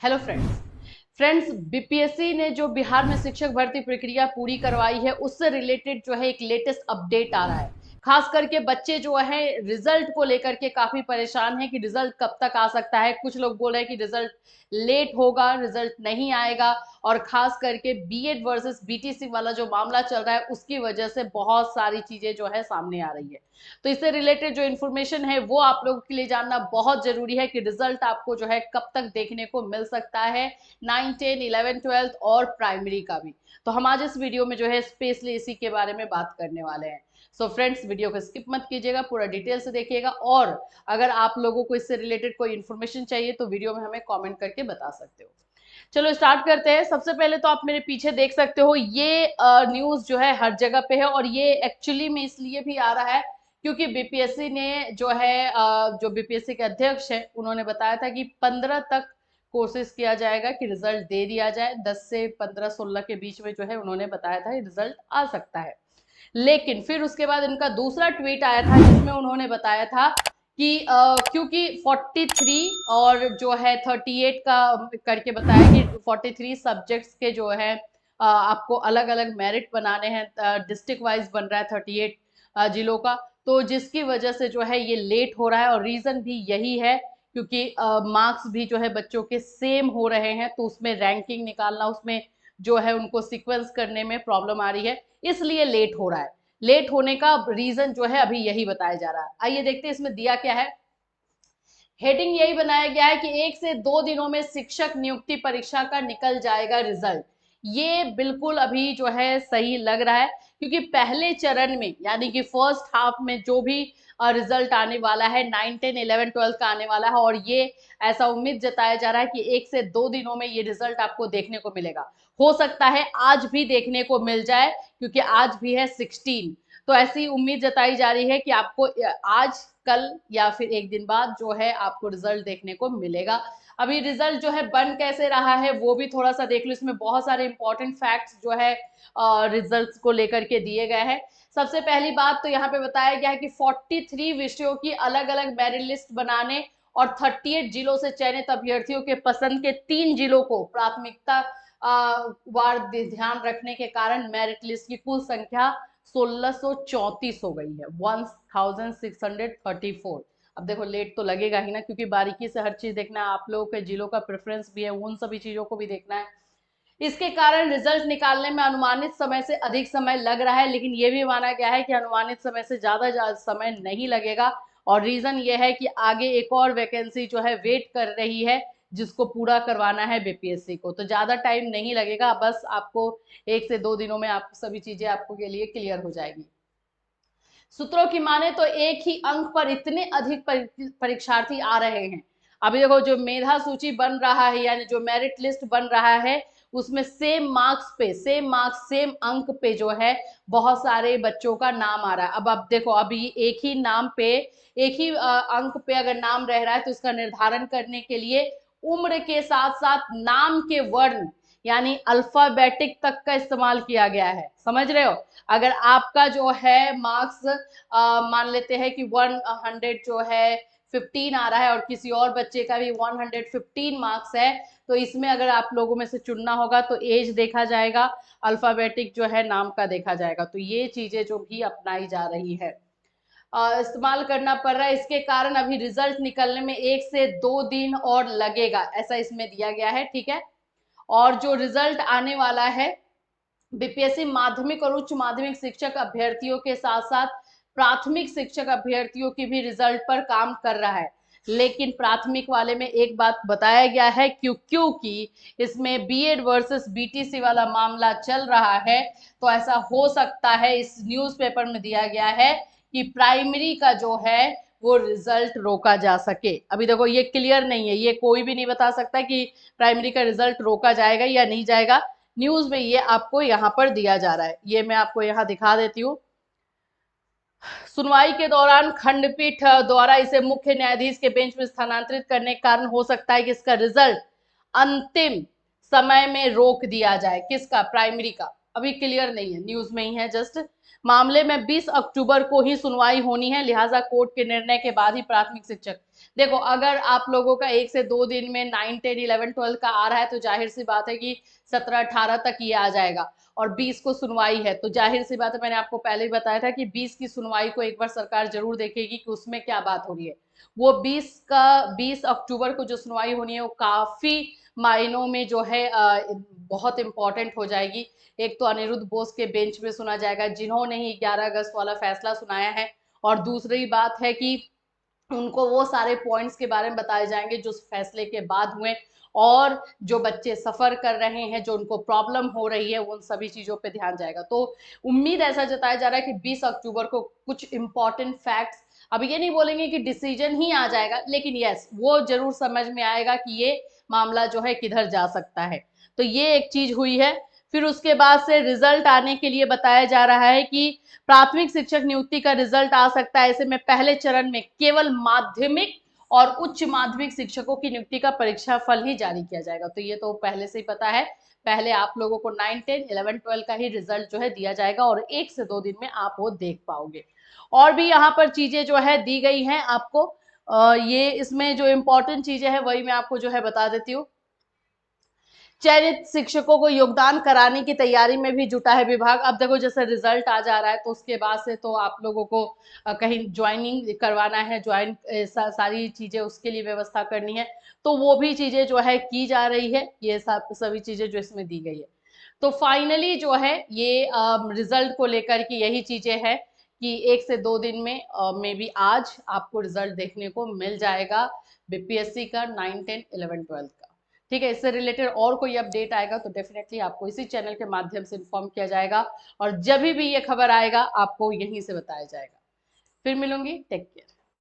Hello friends BPSC ने जो बिहार में शिक्षक भर्ती प्रक्रिया पूरी करवाई है उससे रिलेटेड जो है एक लेटेस्ट अपडेट आ रहा है। खास करके बच्चे जो है रिजल्ट को लेकर के काफी परेशान हैं कि रिजल्ट कब तक आ सकता है। कुछ लोग बोल रहे हैं कि रिजल्ट लेट होगा, रिजल्ट नहीं आएगा। और खास करके बीएड वर्सेस बीटीसी वाला जो मामला चल रहा है उसकी वजह से बहुत सारी चीजें जो है सामने आ रही है। तो इससे रिलेटेड जो इन्फॉर्मेशन है वो आप लोगों के लिए जानना बहुत जरूरी है कि रिजल्ट आपको जो है कब तक देखने को मिल सकता है, 9, 10, 11, 12 और प्राइमरी का भी। तो हम आज इस वीडियो में जो है स्पेशली इसी के बारे में बात करने वाले हैं। सो फ्रेंड्स, वीडियो को स्किप मत कीजिएगा, पूरा डिटेल से देखिएगा। और अगर आप लोगों को इससे रिलेटेड कोई इन्फॉर्मेशन चाहिए तो वीडियो में हमें कमेंट करके बता सकते हो। चलो स्टार्ट करते हैं। सबसे पहले तो आप मेरे पीछे देख सकते हो, ये न्यूज जो है हर जगह पे है और ये एक्चुअली में इसलिए भी आ रहा है क्योंकि बीपीएससी ने जो है जो बीपीएससी के अध्यक्ष है उन्होंने बताया था कि 15 तक कोशिश किया जाएगा कि रिजल्ट दे दिया जाए। 10 से 15, 16 के बीच में जो है उन्होंने बताया था रिजल्ट आ सकता है। लेकिन फिर उसके बाद इनका दूसरा ट्वीट आया था जिसमें उन्होंने बताया था कि क्योंकि 43 और जो है 38 का करके बताया कि 43 सब्जेक्ट्स के जो है आपको अलग अलग मेरिट बनाने हैं, डिस्ट्रिक्ट वाइज बन रहा है 38 जिलों का। तो जिसकी वजह से जो है ये लेट हो रहा है और रीजन भी यही है क्योंकि मार्क्स भी जो है बच्चों के सेम हो रहे हैं, तो उसमें रैंकिंग निकालना, उसमें जो है उनको सीक्वेंस करने में प्रॉब्लम आ रही है, इसलिए लेट हो रहा है। लेट होने का रीजन जो है अभी यही बताया जा रहा है। आइए देखते हैं इसमें दिया क्या है। हेडिंग यही बनाया गया है कि 1 से 2 दिनों में शिक्षक नियुक्ति परीक्षा का निकल जाएगा रिजल्ट। ये बिल्कुल अभी जो है सही लग रहा है क्योंकि पहले चरण में यानी कि फर्स्ट हाफ में जो भी रिजल्ट आने वाला है 9, 10, 11, 12 का आने वाला है और ये ऐसा उम्मीद जताया जा रहा है कि 1 से 2 दिनों में ये रिजल्ट आपको देखने को मिलेगा। हो सकता है आज भी देखने को मिल जाए क्योंकि आज भी है 16। तो ऐसी उम्मीद जताई जा रही है कि आपको आज, कल या फिर एक दिन बाद जो है आपको रिजल्ट देखने को मिलेगा। अभी रिजल्ट जो है बन कैसे रहा है वो भी थोड़ा सा देख लो। इसमें बहुत सारे इंपॉर्टेंट फैक्ट्स जो है रिजल्ट्स को लेकर के दिए गए हैं। सबसे पहली बात तो यहाँ पे बताया गया है कि 43 विषयों की अलग अलग मेरिट लिस्ट बनाने और 38 जिलों से चयनित अभ्यर्थियों के पसंद के 3 जिलों को प्राथमिकता वार ध्यान रखने के कारण मेरिट लिस्ट की कुल संख्या 1634 हो गई है, 1634। अब देखो लेट तो लगेगा ही ना क्योंकि बारीकी से हर चीज देखना है, आप लोगों के जिलों का प्रेफरेंस भी है, उन सभी चीजों को भी देखना है। इसके कारण रिजल्ट निकालने में अनुमानित समय से अधिक समय लग रहा है, लेकिन ये भी माना गया है कि अनुमानित समय से ज्यादा समय नहीं लगेगा। और रीजन ये है कि आगे एक और वैकेंसी जो है वेट कर रही है जिसको पूरा करवाना है बीपीएससी को, तो ज्यादा टाइम नहीं लगेगा। बस आपको 1 से 2 दिनों में आप सभी चीजें आपको के लिए क्लियर हो जाएगी। सूत्रों की माने तो एक ही अंक पर इतने अधिक परीक्षार्थी आ रहे हैं। अभी देखो जो मेधा सूची बन रहा है यानी जो मेरिट लिस्ट बन रहा है उसमें सेम मार्क्स सेम अंक पे जो है बहुत सारे बच्चों का नाम आ रहा है। अब देखो अभी एक ही नाम पे, एक ही अंक पे अगर नाम रह रहा है तो इसका निर्धारण करने के लिए उम्र के साथ साथ नाम के वर्ण यानी अल्फाबेटिक तक का इस्तेमाल किया गया है। समझ रहे हो? अगर आपका जो है मार्क्स मान लेते हैं कि 100 जो है 15 आ रहा है और किसी और बच्चे का भी 115 मार्क्स है, तो इसमें अगर आप लोगों में से चुनना होगा तो एज देखा जाएगा, अल्फाबेटिक जो है नाम का देखा जाएगा। तो ये चीजें जो भी अपनाई जा रही है, इस्तेमाल करना पड़ रहा है। इसके कारण अभी रिजल्ट निकलने में 1 से 2 दिन और लगेगा, ऐसा इसमें दिया गया है। ठीक है। और जो रिजल्ट आने वाला है बीपीएससी माध्यमिक और उच्च माध्यमिक शिक्षक अभ्यर्थियों के साथ साथ प्राथमिक शिक्षक अभ्यर्थियों की भी रिजल्ट पर काम कर रहा है। लेकिन प्राथमिक वाले में एक बात बताया गया है क्योंकि इसमें बीएड वर्सेस बीटीसी वाला मामला चल रहा है, तो ऐसा हो सकता है, इस न्यूज़पेपर में दिया गया है कि प्राइमरी का जो है वो रिजल्ट रोका जा सके। अभी देखो ये क्लियर नहीं है, ये कोई भी नहीं बता सकता कि प्राइमरी का रिजल्ट रोका जाएगा या नहीं जाएगा। न्यूज में ये आपको यहाँ पर दिया जा रहा है, ये मैं आपको यहाँ दिखा देती हूँ। सुनवाई के दौरान खंडपीठ द्वारा इसे मुख्य न्यायाधीश के बेंच में स्थानांतरित करने के कारण हो सकता है कि इसका रिजल्ट अंतिम समय में रोक दिया जाए। किसका? प्राइमरी का। अभी क्लियर नहीं है, न्यूज में ही है जस्ट। मामले में 20 अक्टूबर को ही सुनवाई होनी है, लिहाजा कोर्ट के निर्णय के बाद ही प्राथमिक शिक्षक। देखो, अगर आप लोगों का 1 से 2 दिन में 9, 10, 11, 12 का आ रहा है तो जाहिर सी बात है कि 17, 18 तक ये आ जाएगा, और 20 को सुनवाई है, तो जाहिर सी बात है, मैंने आपको पहले ही बताया था कि 20 की सुनवाई को एक बार सरकार जरूर देखेगी कि उसमें क्या बात हो रही है। वो 20 अक्टूबर को जो सुनवाई होनी है वो काफी मायनों में जो है बहुत इंपॉर्टेंट हो जाएगी। एक तो अनिरुद्ध बोस के बेंच में सुना जाएगा जिन्होंने ही 11 अगस्त वाला फैसला सुनाया है, और दूसरी बात है कि उनको वो सारे पॉइंट्स के बारे में बताए जाएंगे जो उस फैसले के बाद हुए, और जो बच्चे सफर कर रहे हैं, जो उनको प्रॉब्लम हो रही है, उन सभी चीजों पे ध्यान जाएगा। तो उम्मीद ऐसा जताया जा रहा है कि 20 अक्टूबर को कुछ इंपॉर्टेंट फैक्ट्स, अब ये नहीं बोलेंगे कि डिसीजन ही आ जाएगा, लेकिन यस, वो जरूर समझ में आएगा कि ये मामला जो है किधर जा सकता है। तो ये एक चीज हुई है। फिर उसके बाद से रिजल्ट आने के लिए बताया जा रहा है कि प्राथमिक शिक्षक नियुक्ति का रिजल्ट आ सकता है। ऐसे में पहले चरण में केवल माध्यमिक और उच्च माध्यमिक शिक्षकों की नियुक्ति का परीक्षा फल ही जारी किया जाएगा। तो ये तो पहले से ही पता है, पहले आप लोगों को 9, 10, 11, 12 का ही रिजल्ट जो है दिया जाएगा, और 1 से 2 दिन में आप वो देख पाओगे। और भी यहाँ पर चीजें जो है दी गई हैं आपको, ये इसमें जो इम्पोर्टेंट चीजें हैं वही मैं आपको जो है बता देती हूँ। चयनित शिक्षकों को योगदान कराने की तैयारी में भी जुटा है विभाग। अब देखो, जैसे रिजल्ट आ जा रहा है तो उसके बाद से तो आप लोगों को कहीं ज्वाइनिंग करवाना है, सारी चीजें उसके लिए व्यवस्था करनी है, तो वो भी चीजें जो है की जा रही है। ये सभी चीजें जो इसमें दी गई है, तो फाइनली जो है ये रिजल्ट को लेकर की यही चीजें है कि 1 से 2 दिन में मे बी आज आपको रिजल्ट देखने को मिल जाएगा बीपीएससी का 9, 10, 11, 12 का। ठीक है, इससे रिलेटेड और कोई अपडेट आएगा तो डेफिनेटली आपको इसी चैनल के माध्यम से इन्फॉर्म किया जाएगा, और जब भी ये खबर आएगा आपको यहीं से बताया जाएगा। फिर मिलूंगी, टेक केयर।